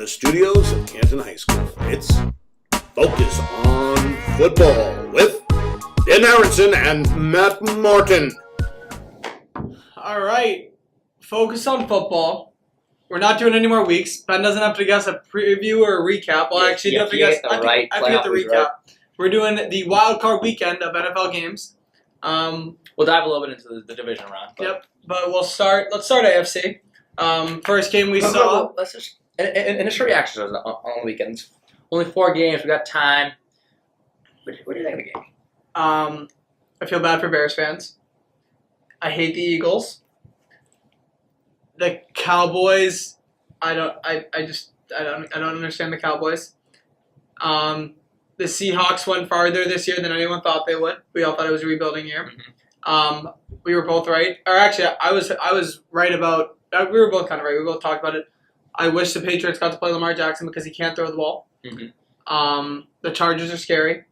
the studios of Canton High School, it's Focus on Football with Ben Aronson and Matt Martin. All right, Focus on Football. We're not doing any more weeks. Ben doesn't have to guess a preview or a recap. Well, actually, you have to guess. I have to get the recap. Right. We're doing the wild card weekend of NFL games. We'll dive a little bit into the divisional round. Yep, but let's start AFC. First game we saw. Let's just initial reactions on the weekends. Only 4 games. We got time. What do you think of the game? I feel bad for Bears fans. I hate the Eagles. The Cowboys. I don't understand the Cowboys. The Seahawks went farther this year than anyone thought they would. We all thought it was a rebuilding year. Mm-hmm. We were both right. Or actually, I was right about. We were both kind of right. We both talked about it. I wish the Patriots got to play Lamar Jackson because he can't throw the ball. Mm-hmm. The Chargers are scary.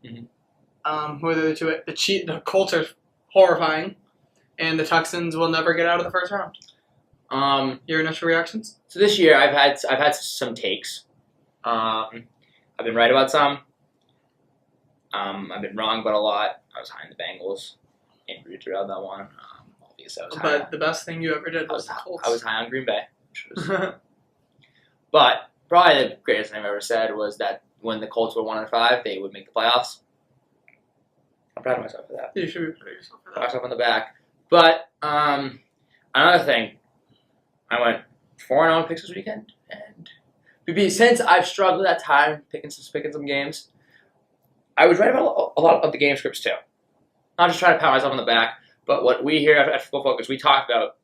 Mm-hmm. Who are the two? The Colts are horrifying, and the Texans will never get out of the first round. Your initial reactions? So this year, I've had some takes. I've been right about some. I've been wrong about a lot. I was high in the Bengals. And rooted out that one. Obviously, I was high. But the best thing you ever did was the Colts. I was high on Green Bay. But probably the greatest thing I've ever said was that when the Colts were 1-5, they would make the playoffs. I'm proud of myself for that. You should be proud of yourself for that. Pat myself on the back. But another thing, I went 4-0 picks this weekend, and since I've struggled at time picking some games, I was right about a lot of the game scripts too. Not just trying to pat myself on the back, but what we here at Football Focus, we talked about.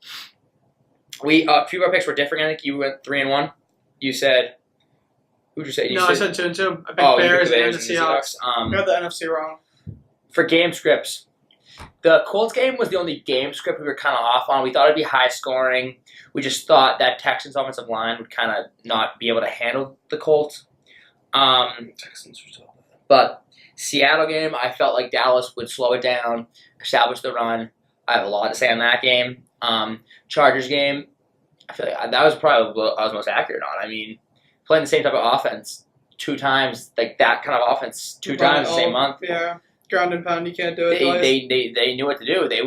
A few of our picks were different. I think you went 3-1. You said, who'd you say? I said 2-2. I picked Bears and the Seahawks. I got the NFC wrong. For game scripts, the Colts game was the only game script we were kind of off on. We thought it'd be high scoring. We just thought that Texans offensive line would kind of not be able to handle the Colts. Texans were so bad. But Seattle game, I felt like Dallas would slow it down, establish the run. I have a lot to say on that game. Chargers game, I feel like that was probably what I was most accurate on. I mean, playing the same type of offense 2 times, like that kind of offense 2 times the same month. Yeah, ground and pound, you can't do it. They knew what to do. They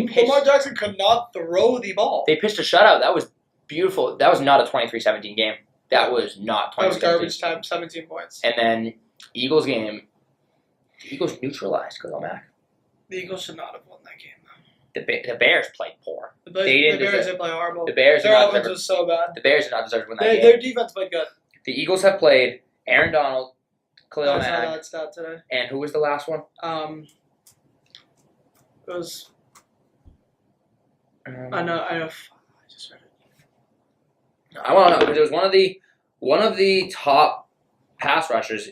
pitched. Lamar Jackson could not throw the ball. They pitched a shutout. That was beautiful. That was not a 23-17 game. That was not 23-17. That was garbage time, 17 points. And then Eagles game, the Eagles neutralized Khalil Mack. The Eagles should not have won that game. The Bears played poor. The Bears did play horrible. Their offense was so bad. The Bears did not deserve to win that game. Their defense played good. The Eagles have played Aaron Donald, Khalil Mack. I saw that stat today. And who was the last one? It was. I know. I just read it. I want to know because it was one of the top pass rushers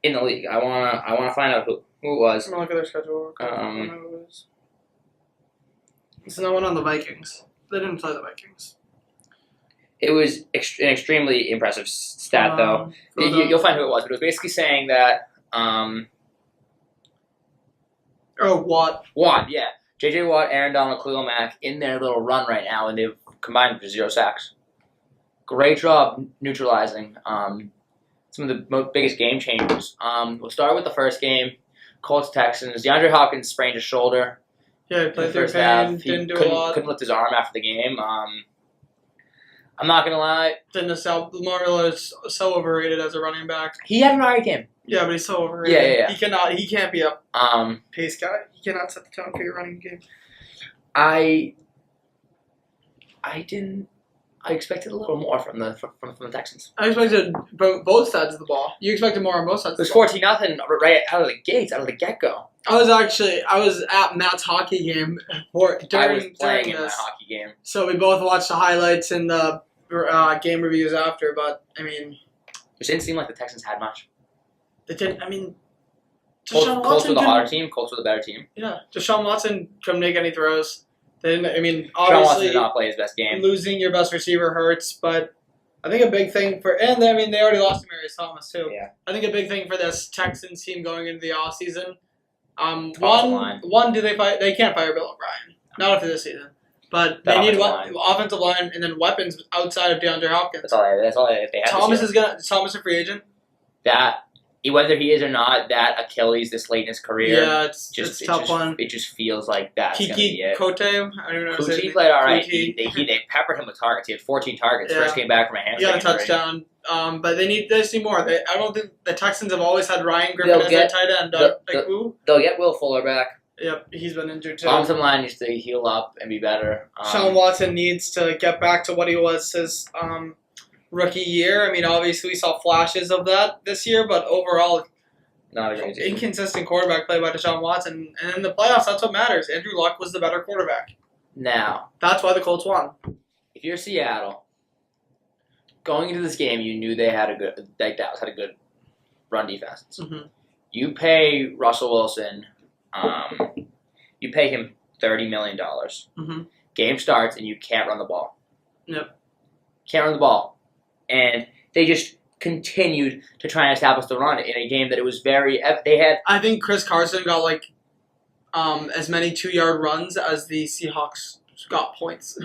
in the league. I want to find out who it was. I'm gonna look at their schedule. I don't know who it is. It's no one on the Vikings. They didn't play the Vikings. It was an extremely impressive stat, though. You'll find who it was, but it was basically saying that. Watt. Watt, yeah. J.J. Watt, Aaron Donald, Khalil Mack in their little run right now, and they've combined for 0 sacks. Great job neutralizing some of the biggest game changers. We'll start with the first game, Colts-Texans. DeAndre Hopkins sprained his shoulder. Yeah, he played through pain, didn't do a lot. Couldn't lift his arm after the game. I'm not going to lie. Lamar Miller is so overrated as a running back. He had an alright game. Yeah, but he's so overrated. Yeah. He can't be a pace guy. He cannot set the tone for your running game. I expected a little more from the Texans. I expected both sides of the ball. You expected more on both sides. It was 14-0 right out of the gates, out of the get-go. I was at Matt's hockey game during playing this. In my hockey game. So we both watched the highlights and the game reviews after. But I mean, it didn't seem like the Texans had much. They didn't. I mean, Colts were the hotter team. Colts were the better team. Yeah, Deshaun Watson couldn't make any throws. They didn't. I mean, obviously, Deshaun Watson did not play his best game. Losing your best receiver hurts, but I think a big thing they already lost to Marius Thomas too. Yeah. I think a big thing for this Texans team going into the offseason, they can't fire Bill O'Brien. Not after this season. But That they need offensive offensive line and then weapons outside of DeAndre Hopkins. That's all they have. Thomas is Thomas a free agent? That whether he is or not, that Achilles this late in his career. Yeah, it's a tough one. It just feels like that's gonna be Kiki it. Kote, I don't know. Kuti played all right. Kuti. They peppered him with targets. He had 14 targets. Yeah. First came back from a He hamstring got a injury. touchdown. But they need more. I don't think the Texans have always had Ryan Griffin as their tight end. Who? They'll get Will Fuller back. Yep, he's been injured too. Offensive line needs to heal up and be better. Sean Watson needs to get back to what he was his rookie year. I mean, obviously we saw flashes of that this year, but overall, Not a great season. inconsistent quarterback play by Deshaun Watson. And in the playoffs, that's what matters. Andrew Luck was the better quarterback. Now, That's why the Colts won. if you're Seattle, going into this game, you knew they had Dallas had a good run defense. Mm-hmm. You pay Russell Wilson, you pay him $30 million. Mm-hmm. Game starts and you can't run the ball. Yep. Can't run the ball. And they just continued to try and establish the run in a game that it was I think Chris Carson got as many 2-yard runs as the Seahawks got points.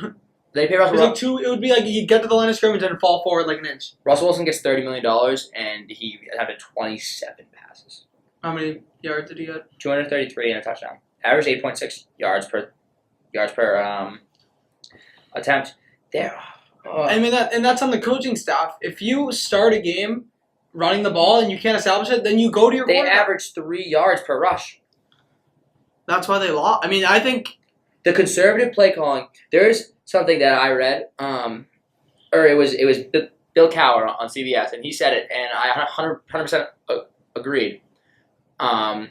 They pay Russell Wilson. It would be like you get to the line of scrimmage and fall forward like an inch. Russell Wilson gets $30 million and he had 27 passes. How many yards did he get? 233 and a touchdown. Average 8.6 yards per attempt. There. I mean that's on the coaching staff. If you start a game running the ball and you can't establish it, then you go to your They quarterback. average 3 yards per rush. That's why they lost. I mean, I think The conservative play calling. There's something that I read, or it was Bill Cowher on CBS, and he said it, and I 100% agreed. I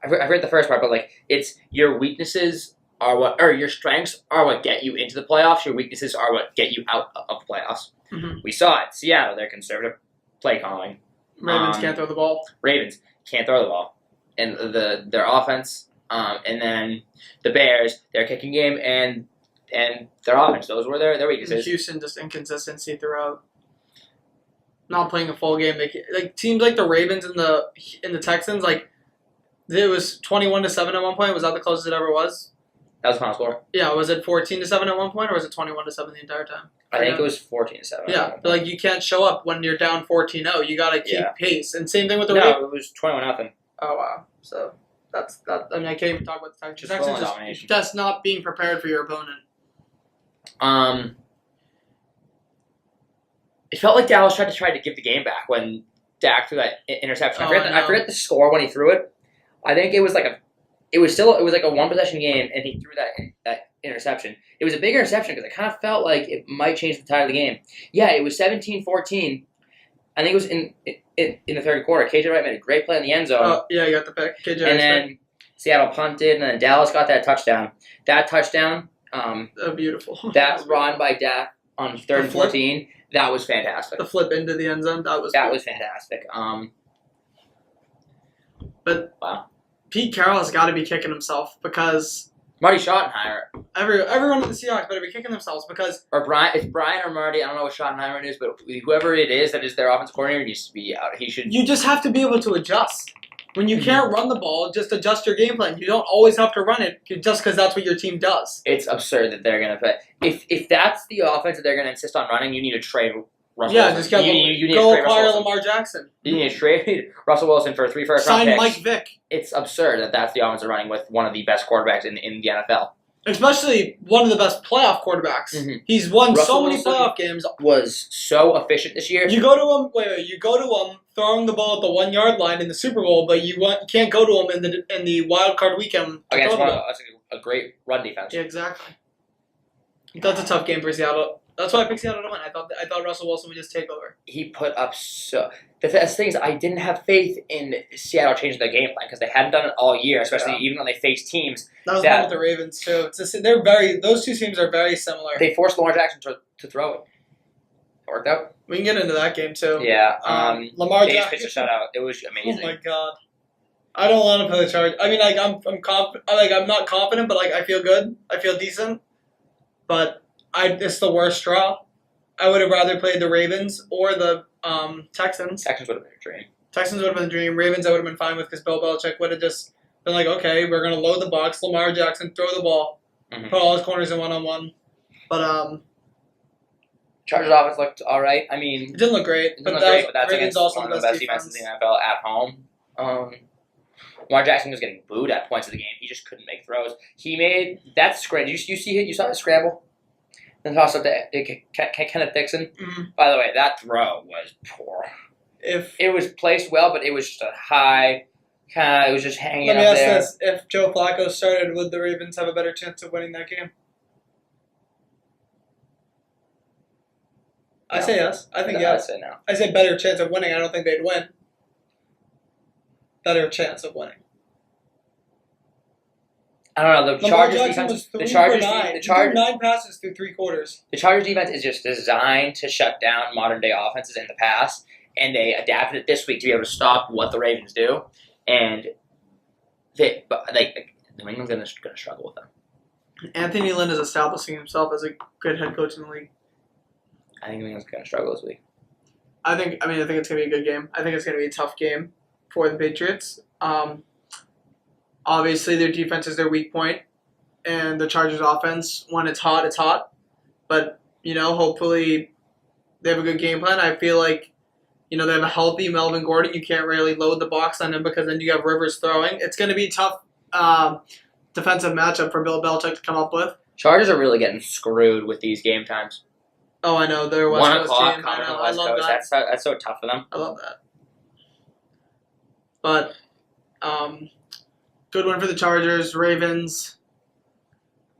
read the first part, but it's your weaknesses are or your strengths are what get you into the playoffs. Your weaknesses are what get you out of the playoffs. Mm-hmm. We saw it. Seattle, their conservative play calling. Ravens can't throw the ball. Ravens can't throw the ball, and their offense, and then the Bears, their kicking game, and their offense. Those were their weaknesses. Houston, just inconsistency throughout. Not playing a full game. Teams like the Ravens and the Texans, it was 21-7 at one point. Was that the closest it ever was? That was the final score. Yeah, was it 14-7 at one point, or was it 21-7 the entire time? I think it was 14-7. Yeah, but you can't show up when you're down 14-0. You gotta keep pace. And same thing with the Ravens. No, it was 21-0. Oh wow. So that's that. I mean, I can't even talk about the Texans. Just full domination. Just not being prepared for your opponent. It felt like Dallas tried to give the game back when Dak threw that interception. I forget the score when he threw it. I think it was it was a one possession game, and he threw that interception. It was a big interception because it kind of felt like it might change the tide of the game. Yeah, it was 17-14. I think it was in the third quarter. KJ Wright made a great play in the end zone. Oh yeah, you got the pick. KJ and then Seattle punted, and then Dallas got that touchdown. That touchdown, beautiful. that run by Dak on 3rd and 14, that was fantastic. The flip into the end zone, that was fantastic. But wow. Pete Carroll has got to be kicking himself because Marty Schottenheimer. Everyone in the Seahawks better be kicking themselves because it's Brian or Marty. I don't know what Schottenheimer is, but whoever it is that is their offensive coordinator needs to be out. You just have to be able to adjust. When you can't run the ball, just adjust your game plan. You don't always have to run it just because that's what your team does. It's absurd that they're going to play. If that's the offense that they're going to insist on running, you need to trade Russell Wilson. Just go acquire Lamar Jackson. You need to trade Russell Wilson for 3 first-round picks. Sign Mike Vick. It's absurd that that's the offense they're running with one of the best quarterbacks in the NFL. Especially one of the best playoff quarterbacks. Mm-hmm. He's won Russell so many Wilson playoff games. Was so efficient this year. You go to him. You go to him throwing the ball at the 1 yard line in the Super Bowl, but you can't go to him in the wild card weekend. Against that's a great run defense. Yeah, exactly. That's a tough game for Seattle. That's why I picked Seattle to win. I thought Russell Wilson would just take over. He put up so. The thing is, I didn't have faith in Seattle changing their game plan because they hadn't done it all year, especially even when they faced teams. That was one with the Ravens too. Those two teams are very similar. They forced Lamar Jackson to throw it. It worked out. We can get into that game too. Yeah. Lamar Jackson Jackson pitched a shutout. It was amazing. Oh my god. I don't want to play the Chargers. I mean, I'm not confident, but I feel good. I feel decent. But it's the worst straw. I would have rather played the Ravens or the Texans. Texans would have been a dream. Texans would have been a dream. Ravens I would have been fine with because Bill Belichick would have just been like, okay, we're going to load the box. Lamar Jackson, throw the ball. Mhm. Put all his corners in one-on-one. But Chargers offense looked all right. I mean, it didn't look great. it didn't But look that great, was but that's Ravens against also one the of the best best defenses in defense. the NFL at home. Lamar Jackson was getting booed at points of the game. He just couldn't make throws. That's great. You see it? You saw the scramble? Then toss up to Kenneth Dixon. Mhm. By the way, that throw was poor. It was placed well, but it was just a high kind of. It was just hanging Let me up ask there. this: if Joe Flacco started, would the Ravens have a better chance of winning that game? I No. say yes. I think I'd yes. say no. I say better chance of winning. I don't think they'd win. Better chance of winning. I don't know. The Lamar Chargers Jackson defense. was 3 The Chargers. for 9. The He threw Chargers. 9 passes through 3 quarters. The Chargers defense is just designed to shut down modern day offenses in the past, and they adapted it this week to be able to stop what the Ravens do. And New England's gonna struggle with them. Anthony Lynn is establishing himself as a good head coach in the league. I think New England's gonna struggle this week. I think it's gonna be a good game. I think it's gonna be a tough game for the Patriots. Obviously, their defense is their weak point, and the Chargers' offense, when it's hot, it's hot. But hopefully, they have a good game plan. I feel like they have a healthy Melvin Gordon. You can't really load the box on him because then you have Rivers throwing. It's going to be a tough defensive matchup for Bill Belichick to come up with. Chargers are really getting screwed with these game times. Oh, I know. They're West 1 Coast o'clock team. coming I to know. the I West love Coast. that. That's so tough for them. I love that. But good one for the Chargers. Ravens.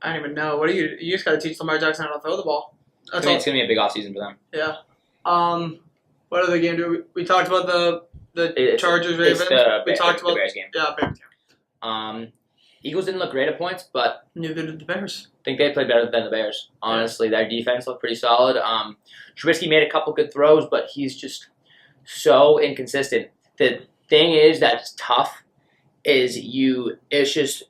I don't even know. What do you just got to teach Lamar Jackson how to throw the ball. That's all. It's gonna be a big offseason for them. Yeah. What other game do we talked about the Chargers Ravens. We talked the about Bears game. Yeah, Bears game. Eagles didn't look great at points, but Neither did the Bears. I think they played better than the Bears. Honestly, their defense looked pretty solid. Trubisky made a couple good throws, but he's just so inconsistent. The thing is that's tough it's just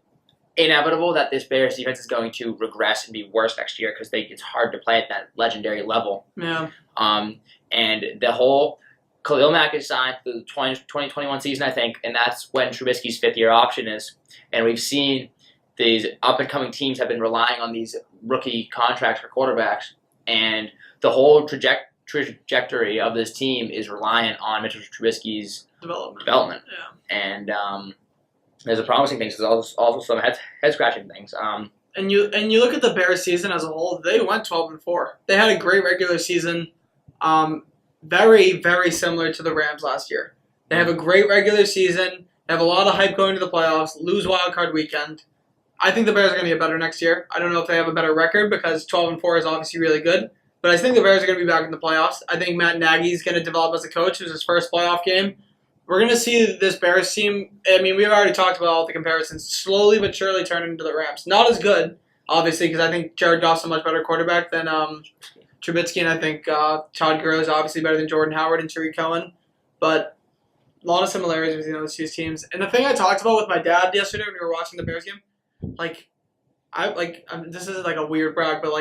inevitable that this Bears defense is going to regress and be worse next year because it's hard to play at that legendary level. Yeah. And the whole Khalil Mack is signed for the 2021 season, I think, and that's when Trubisky's 5th-year option is. And we've seen these up-and-coming teams have been relying on these rookie contracts for quarterbacks, and the whole trajectory of this team is reliant on Mitchell Trubisky's development. Yeah. And there's a promising things. There's also some head-scratching things. And you look at the Bears season as a whole, they went 12-4. They had a great regular season. Very, very similar to the Rams last year. They have a great regular season. They have a lot of hype going to the playoffs. Lose wild card weekend. I think the Bears are going to get better next year. I don't know if they have a better record because 12-4 is obviously really good. But I think the Bears are going to be back in the playoffs. I think Matt Nagy's going to develop as a coach. It was his first playoff game. We're going to see this Bears team. I mean, we've already talked about all the comparisons. Slowly but surely turn into the Rams. Not as good, obviously, because I think Jared Goff's a much better quarterback than Trubisky, and I think Todd Gurley is obviously better than Jordan Howard and Tariq Cohen. But a lot of similarities between those two teams. And the thing I talked about with my dad yesterday when we were watching the Bears game, this isn't like a weird brag, but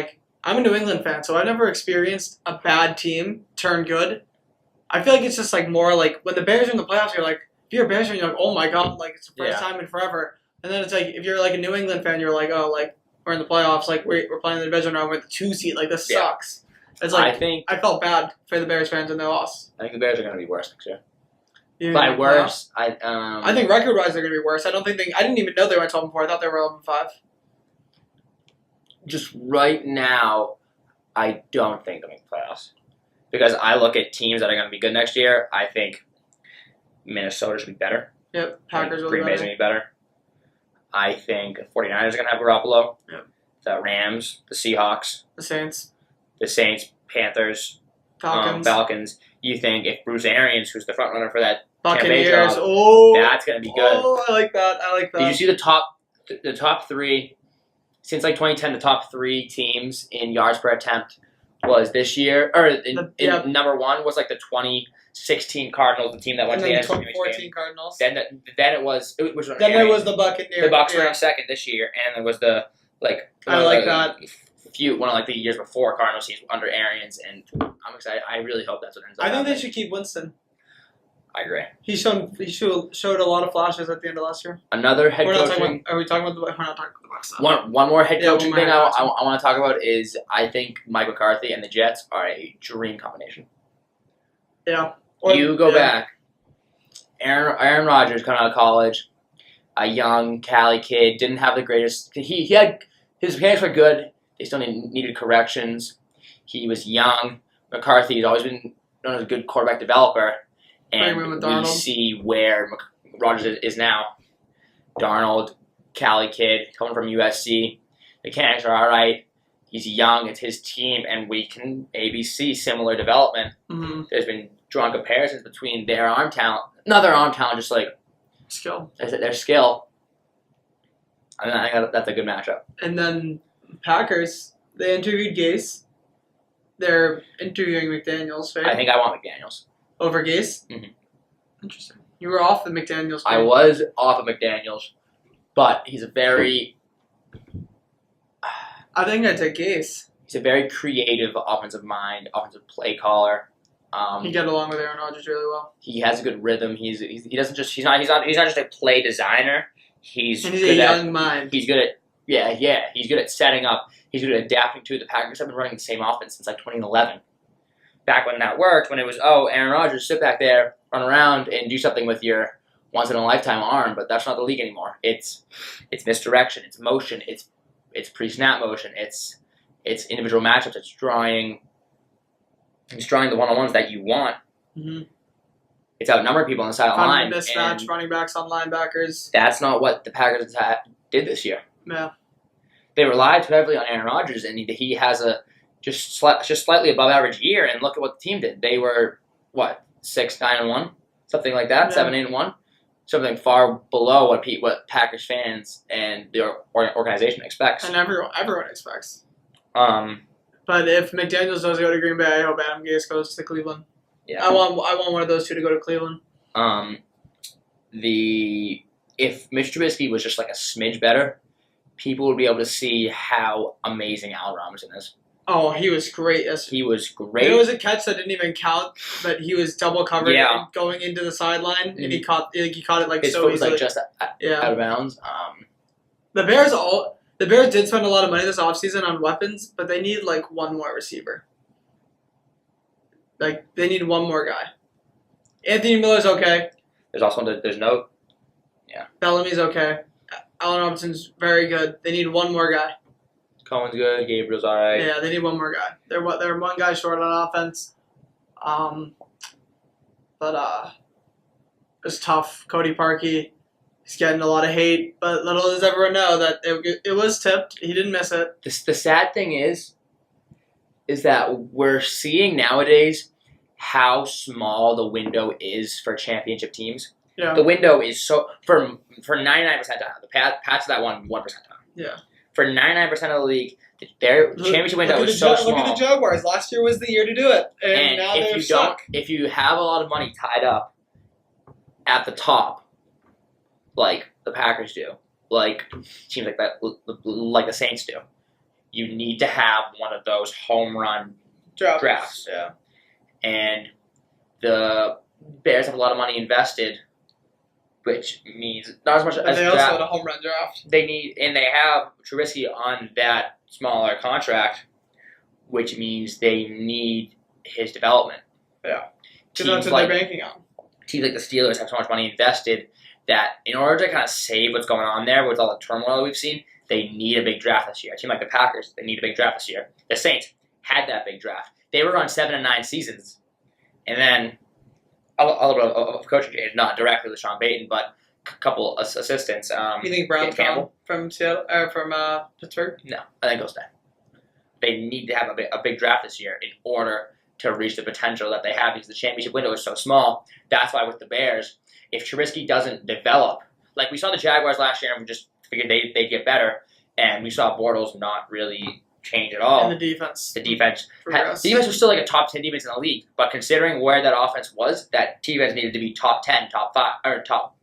I'm a New England fan, so I've never experienced a bad team turn good. I feel like it's just more like when the Bears are in the playoffs, you're like, if you're a Bears fan, you're like, oh my god, it's the first time in forever. And then it's like, if you're a New England fan, you're like, oh, we're in the playoffs, we're playing the division round, we're at the 2 seed, this sucks. It's I felt bad for the Bears fans when they lost. I think the Bears are going to be worse next year. Yeah, By worse, I think record-wise they're going to be worse. I didn't even know they went 12-4. I thought they were 11-5. Just right now, I don't think they'll make the playoffs. Because I look at teams that are going to be good next year. I think Minnesota should be better. Yep, Packers will be Green Bay's going to be better. I think the 49ers are going to have Garoppolo. Yep. The Rams, the Seahawks, The Saints, Panthers, Falcons. Falcons. You think if Bruce Arians, who's the front runner for that Buccaneers. job, Oh, that's going to be good. Oh, I like that. Did you see the top 3 since 2010? The top 3 teams in yards per attempt was this year, or number 1 was the 2016 Cardinals, the team that went and to then the the NFC 2014 Cardinals. Then it was Then there was the Buccaneers. The Bucs were in second this year, and there was the I like that. One of the years before Cardinals teams under Arians, and I'm excited. I really hope that's what ends up. I think happening. they should keep Winston. I agree. He showed a lot of flashes at the end of last year. Another head We're not coaching. talking about, are we talking about the? We're not talking about the Bucks. Though. One more head Yeah, coaching one more thing head I coaching. want to talk about is I think Mike McCarthy and the Jets are a dream combination. Yeah. You go back. Aaron Rodgers coming out of college, a young Cali kid, didn't have the greatest. He had his mechanics were good. They still needed corrections. He was young. McCarthy has always been known as a good quarterback developer, and we see where Rodgers is now. Darnold, Cali kid, coming from USC. Mechanics are all right. He's young. It's his team, and we can maybe see similar development. Mm-hmm. There's been drawn comparisons between their arm talent, not their arm talent, just like skill. Their skill. I think that's a good matchup. And then Packers, they interviewed Gase. They're interviewing McDaniels, right? I think I want McDaniels. Over Gase? Mm-hmm. Interesting. You were off the McDaniels. I was off of McDaniels, but he's a very... I think I'd take Gase. He's a very creative offensive mind, offensive play caller. He get along with Aaron Rodgers really well. He has a good rhythm. He doesn't just he's not just a play designer. He's a good young mind. He's good at He's good at setting up. He's good at adapting to it. The Packers have been running the same offense since like 2011. Back when that worked, when it was Aaron Rodgers, sit back there, run around, and do something with your once in a lifetime arm. But that's not the league anymore. It's misdirection. It's motion. It's pre-snap motion. It's individual matchups. It's drawing the one-on-ones that you want. Mm-hmm. It's outnumbering people on the side of the line. Mismatch, running backs on linebackers. That's not what the Packers did this year. Yeah. They relied too heavily on Aaron Rodgers, and he has a just slightly above average year. And look at what the team did. They were 6-9-1, something like that, 7-8-1, something far below what Packers fans and their organization expects. And everyone expects. But if McDaniels does go to Green Bay, I hope Adam Gase goes to Cleveland. Yeah. I want one of those two to go to Cleveland. If Mitch Trubisky was just like a smidge better, people would be able to see how amazing Allen Robinson is. Oh, he was great. He was great. There was a catch that didn't even count, but he was double covered and going into the sideline, and he caught it like his so foot was easily. like just out of bounds. The Bears did spend a lot of money this offseason on weapons, but they need like one more receiver. Like they need one more guy. Anthony Miller's okay. There's no. Bellamy's okay. Allen Robinson's very good. They need one more guy. Cohen's good. Gabriel's all right. Yeah, they need one more guy. They're one guy short on offense. But it's tough. Cody Parkey, he's getting a lot of hate, but little does everyone know that it was tipped. He didn't miss it. The sad thing is that we're seeing nowadays how small the window is for championship teams. Yeah. The window is so for 99% of the time. The Pats that won 1% of the time. Yeah. For 99% of the league, their championship window is so small. Look at the Jaguars. Last year was the year to do it, and now they're stuck. If you have a lot of money tied up at the top, like the Packers do, like teams like that, like the Saints do, you need to have one of those home run drafts. Yeah. And the Bears have a lot of money invested, which means not as much as they also had a home run draft. They have Trubisky on that smaller contract, which means they need his development. Yeah, because that's what they're banking on. Teams like the Steelers have so much money invested that in order to kind of save what's going on there with all the turmoil we've seen, they need a big draft this year. A team like the Packers, they need a big draft this year. The Saints had that big draft. They were on 7-9 seasons, and then a little bit of coaching change, not directly with Sean Payton, but a couple assistants. You think Brown's gone from Seattle or from Pittsburgh? No, I think he'll stay. They need to have a big draft this year in order to reach the potential that they have because the championship window is so small. That's why with the Bears, if Trubisky doesn't develop, like we saw the Jaguars last year and we just figured they'd get better, and we saw Bortles not really change at all. And the defense. The defense was still like a top 10 defense in the league, but considering where that offense was, that defense needed to be top 10, top 5, or top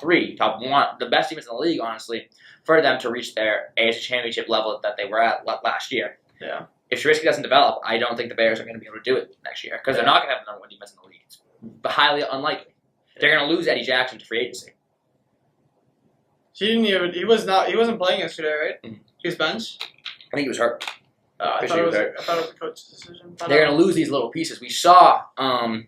3, top 1, the best defense in the league, honestly, for them to reach their AFC Championship level that they were at last year. Yeah. If Trubisky doesn't develop, I don't think the Bears are going to be able to do it next year because they're not going to have the number 1 defense in the league. It's highly unlikely. They're going to lose Eddie Jackson to free agency. He wasn't playing yesterday, right? Mhm. He was benched. I think he was hurt. I thought it was the coach's decision. They're going to lose these little pieces. We saw like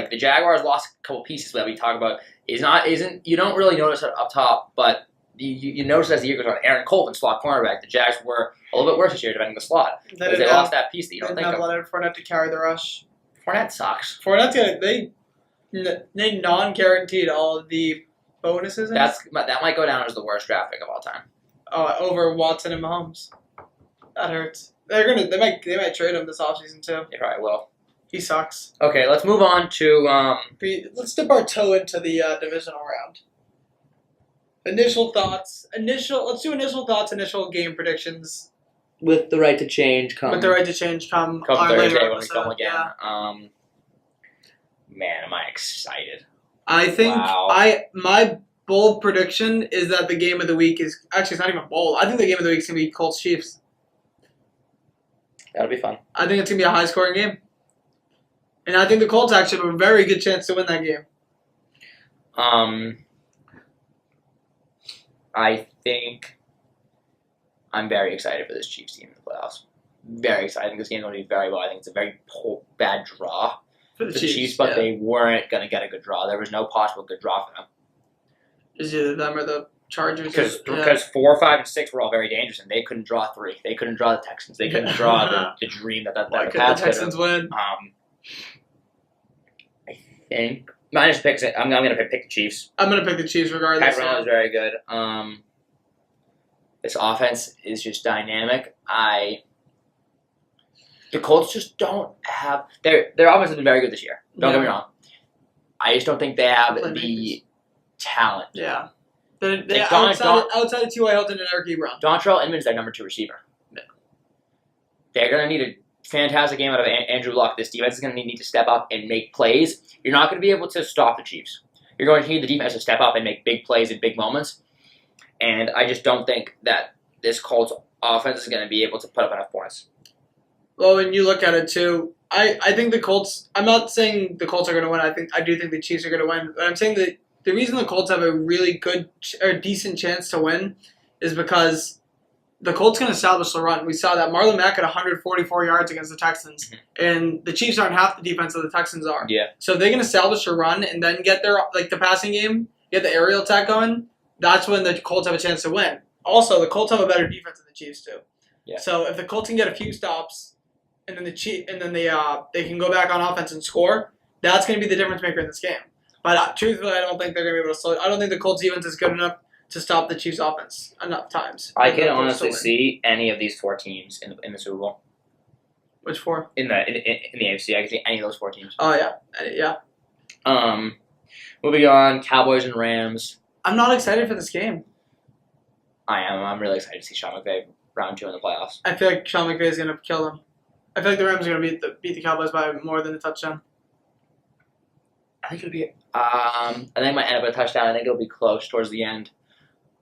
the Jaguars lost a couple pieces that we talk about. Isn't you don't really notice it up top, but you notice as the year goes on. Aaron Colvin, slot cornerback. The Jags were a little bit worse this year defending the slot because they lost that piece that you don't think of. Leonard Fournette to carry the rush. Fournette sucks. They non-guaranteed all of the bonuses. That might go down as the worst draft pick of all time. Over Watson and Mahomes. That hurts. They might trade him this offseason too. They probably will. He sucks. Okay, let's move on to Let's dip our toe into the divisional round. Initial thoughts. Let's do initial thoughts. Initial game predictions. with the right to change come. With the right to change come Thursday later when we come again. Yeah. Man, am I excited! I think Wow. my bold prediction is that the game of the week is actually it's not even bold. I think the game of the week is gonna be Colts Chiefs. That'll be fun. I think it's gonna be a high scoring game, and I think the Colts actually have a very good chance to win that game. I think I'm very excited for this Chiefs team in the playoffs. Very excited. I think this game's going to be very well. I think it's a very bad draw For for the Chiefs, but they weren't going to get a good draw. There was no possible good draw for them. Is either them or the Chargers? Because 4, 5, and 6 were all very dangerous, and they couldn't draw 3. They couldn't draw the Texans. They couldn't draw the dream that Why the could the Pats Texans could win? I think minus picks. I'm going to pick the Chiefs. I'm gonna pick the Chiefs regardless. Pat Brown is very good. This offense is just dynamic. The Colts just don't have their offense has been very good this year. Don't get me wrong. I just don't think they have the talent. Yeah. Like Outside of T.Y. Hilton and Eric Ebron. Dontrell Inman is their number 2 receiver. Yeah. They're going to need a fantastic game out of Andrew Luck. This defense is going to need to step up and make plays. You're not going to be able to stop the Chiefs. You're going to need the defense to step up and make big plays in big moments. And I just don't think that this Colts offense is going to be able to put up enough points. Well, when you look at it too, I think the Colts. I'm not saying the Colts are going to win. I do think the Chiefs are going to win. But I'm saying that the reason the Colts have a really good or decent chance to win is because the Colts can establish the run. We saw that Marlon Mack had 144 yards against the Texans, and the Chiefs aren't half the defense that the Texans are. Yeah. So if they can establish a run and then get their the passing game, get the aerial attack going. That's when the Colts have a chance to win. Also, the Colts have a better defense than the Chiefs do. Yeah. So if the Colts can get a few stops, and then they can go back on offense and score, that's going to be the difference maker in this game. But truthfully, I don't think they're going to be able to slow. I don't think the Colts defense is good enough to stop the Chiefs offense enough times. I can honestly see any of these 4 teams in the Super Bowl. Which 4? In the AFC, I can see any of those 4 teams. Oh yeah. Moving on, Cowboys and Rams. I'm not excited for this game. I am. I'm really excited to see Sean McVay round 2 in the playoffs. I feel like Sean McVay is going to kill them. I feel like the Rams are going to beat the Cowboys by more than a touchdown. I think it'll be. I think it might end up with a touchdown. I think it'll be close towards the end.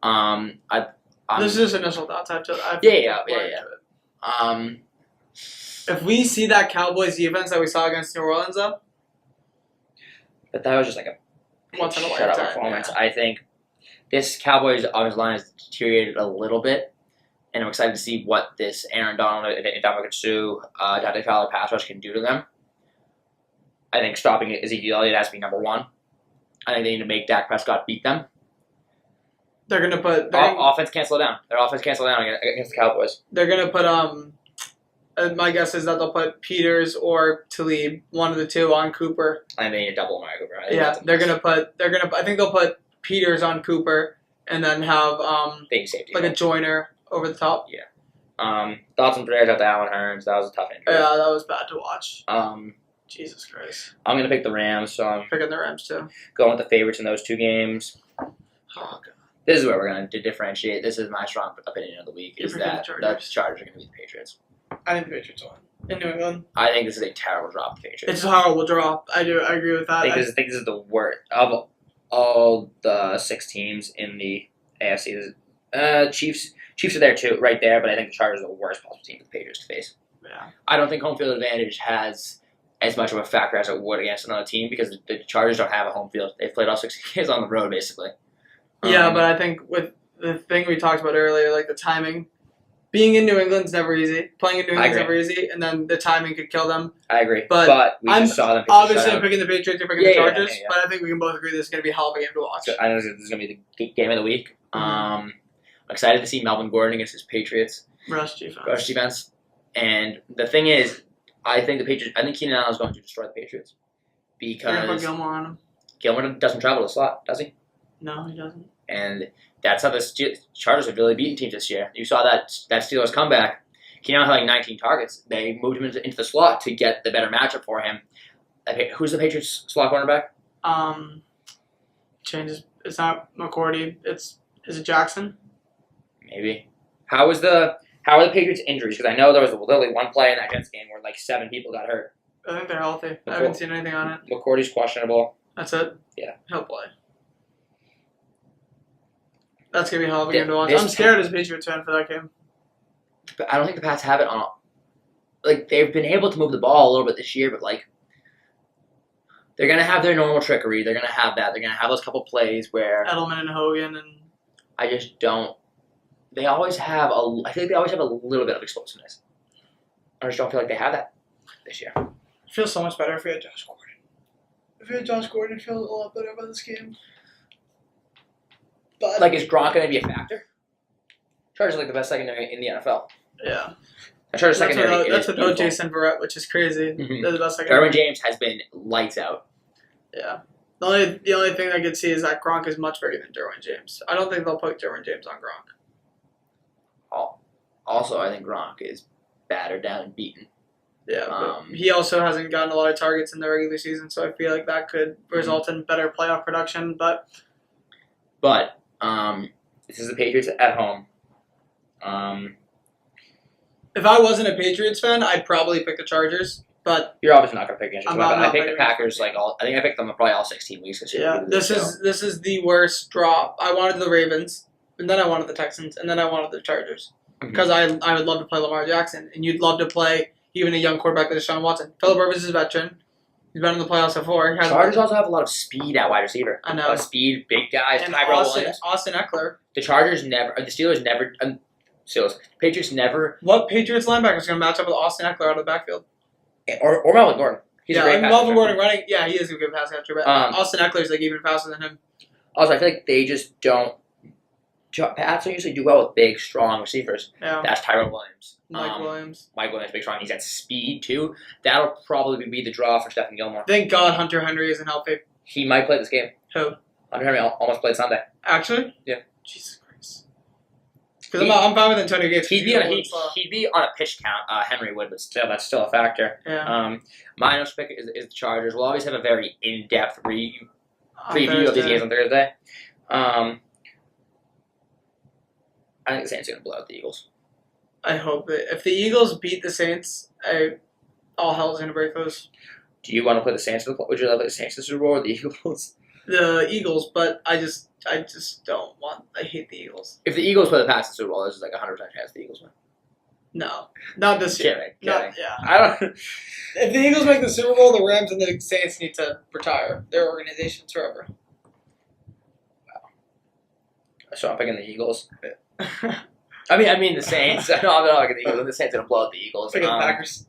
This is just initial thoughts. Yeah. If we see that Cowboys defense that we saw against New Orleans, though, but that was just like a once in a shutout lifetime performance. Yeah. I think this Cowboys offensive line has deteriorated a little bit, and I'm excited to see what this Aaron Donald and Dominic Sue, Dante Fowler pass rush can do to them. I think stopping Ezekiel Elliott has to be number 1. I think they need to make Dak Prescott beat them. They're going to put... Offense can't slow down. Their offense can't slow down against the Cowboys. They're going to put, my guess is that they'll put Peters or Talib, one of the two, on Cooper. And they need to double Amari Cooper. I think they'll put Peters on Cooper and then have, big safety. like a joiner over the top. Yeah. Thoughts and prayers out to Allen Hurns. That was a tough injury. Yeah, that was bad to watch. Jesus Christ. I'm going to pick the Rams, so I'm picking the Rams too. Going with the favorites in those 2 games. Oh, God. This is where we're going to differentiate. This is my strong opinion of the week, is that the Chargers are going to beat the Patriots. I think the Patriots won. In New England. I think this is a terrible drop for the Patriots. It's a horrible drop. I agree with that. I think this is the worst of all the 6 teams in the AFC. Chiefs are there too, right there, but I think the Chargers are the worst possible team for the Patriots to face. Yeah. I don't think home field advantage has as much of a factor as it would against another team because the Chargers don't have a home field. They've played all 6 games on the road, basically. Yeah, but I think with the thing we talked about earlier, like the timing, being in New England's never easy. Playing in New England's never easy, and then the timing could kill them. I agree. But we just saw them. Obviously, I'm picking the Patriots, you're picking the Chargers, yeah. but I think we can both agree this is going to be a hell of a game to watch. So I know this is going to be the game of the week. I'm excited to see Melvin Gordon against his Patriots. Rush defense. And the thing is, I think Keenan Allen is going to destroy the Patriots because put Gilmore on him. Gilmore doesn't travel to the slot, does he? No, he doesn't. And that's how the Chargers have really beaten teams this year. You saw that Steelers comeback. Keenan Allen had like 19 targets. They moved him into the slot to get the better matchup for him. Who's the Patriots slot cornerback? Changes. It's not McCourty. Is it Jackson? Maybe. How are the Patriots' injuries? Because I know there was literally one play in that Jets game where like 7 people got hurt. I think they're healthy. I haven't seen anything on it. McCourty's questionable. That's it? Yeah. He'll play. That's going to be a hell of a game to watch. I'm scared as a Patriots fan for that game. But I don't think the Pats have it on. Like, they've been able to move the ball a little bit this year, but like, they're going to have their normal trickery. They're going to have that. They're going to have those couple plays where Edelman and Hogan and I just don't. I feel like they always have a little bit of explosiveness. I just don't feel like they have that this year. It feels so much better if we had Josh Gordon. If we had Josh Gordon, it feels a lot better about this game. But like, is Gronk going to be a factor? Chargers are like the best secondary in the NFL. Yeah. Chargers secondary that's without Jason Verrett, which is crazy. Mm-hmm. They're the best secondary. Derwin James has been lights out. Yeah. The only thing I could see is that Gronk is much bigger than Derwin James. I don't think they'll put Derwin James on Gronk. Also, I think Gronk is battered down and beaten. Yeah, but he also hasn't gotten a lot of targets in the regular season, so I feel like that could result in better playoff production. But this is the Patriots at home. If I wasn't a Patriots fan, I'd probably pick the Chargers. But you're obviously not going to pick against I picked the Packers I think I picked them probably all 16 weeks this year. Yeah, this is the worst drop. I wanted the Ravens, and then I wanted the Texans, and then I wanted the Chargers. Because I would love to play Lamar Jackson, and you'd love to play even a young quarterback like Deshaun Watson. Phillip Rivers is a veteran. He's been in the playoffs before. Chargers also have a lot of speed at wide receiver. I know. Speed, big guys, and Tyrell Williams. Austin Eckler. The Patriots never. What Patriots linebacker is going to match up with Austin Eckler out of the backfield? Or Melvin Gordon. He's a great passer. Melvin Gordon running. Yeah, he is a good pass catcher, but Austin Eckler is like even faster than him. Also, I feel like they just don't. Pats don't usually do well with big, strong receivers. Yeah. That's Tyrell Williams. Mike Williams, big, strong. He's got speed, too. That'll probably be the draw for Stephen Gilmore. Thank God Hunter Henry isn't healthy. He might play this game. Who? Hunter Henry almost played Sunday. Actually? Yeah. Jesus Christ. Because I'm fine with Antonio Gates. He'd be on a pitch count. Henry would, but still, that's still a factor. Yeah. My next pick is the Chargers. We'll always have a very in-depth preview of these games on Thursday. I think the Saints are going to blow out the Eagles. I hope that if the Eagles beat the Saints, all hell's going to break loose. Do you want to play the Saints? Would you rather play the Saints in the Super Bowl or the Eagles? The Eagles, but I just don't want. I hate the Eagles. If the Eagles play the Pats in the Super Bowl, there's like 100% chance the Eagles win. No, not this year. Kidding. Yeah. I don't. If the Eagles make the Super Bowl, the Rams and the Saints need to retire their organizations forever. Wow. So I'm picking the Eagles. I mean the Saints. No, I'm not picking the Eagles. The Saints are gonna blow out the Eagles. Picking the Packers.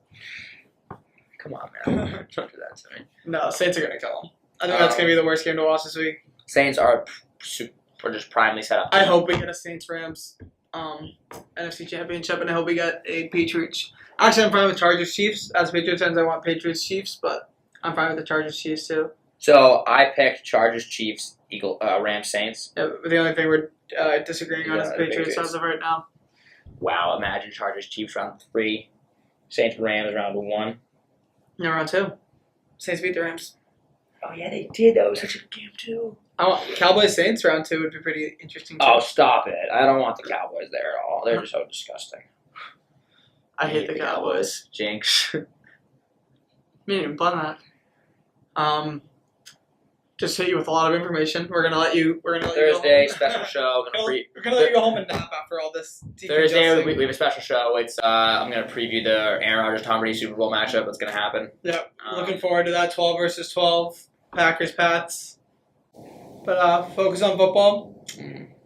Come on, man. Don't do that to me. No, Saints are gonna kill them. I think that's gonna be the worst game to watch this week. Saints are just primely set up. I hope we get a Saints Rams NFC Championship, and I hope we get a Patriots. Actually, I'm fine with Chargers Chiefs. As Patriots fans, I want Patriots Chiefs, but I'm fine with the Chargers Chiefs too. So I picked Chargers Chiefs, Rams Saints. Yeah, the only thing we're disagreeing on is the Patriots as of right now. Wow! Imagine Chargers Chiefs round 3, Saints Rams round 1. No, round 2. Saints beat the Rams. Oh yeah, they did. That was such a good game too. Cowboys Saints round 2 would be pretty interesting too. Oh, stop it! I don't want the Cowboys there at all. They're just so disgusting. I hate the Cowboys. Jinx. Me didn't even plan that. just hit you with a lot of information. We're gonna let you. Thursday go home. special show. We're gonna let you go home and nap after all this. Thursday we have a special show. It's I'm gonna preview the Aaron Rodgers Tom Brady Super Bowl matchup that's gonna happen. Yep. Looking forward to that 12 versus 12 Packers Pats. But focus on football.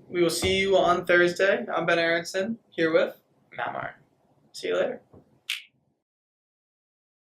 We will see you on Thursday. I'm Ben Aronson here with Matt Martin. See you later.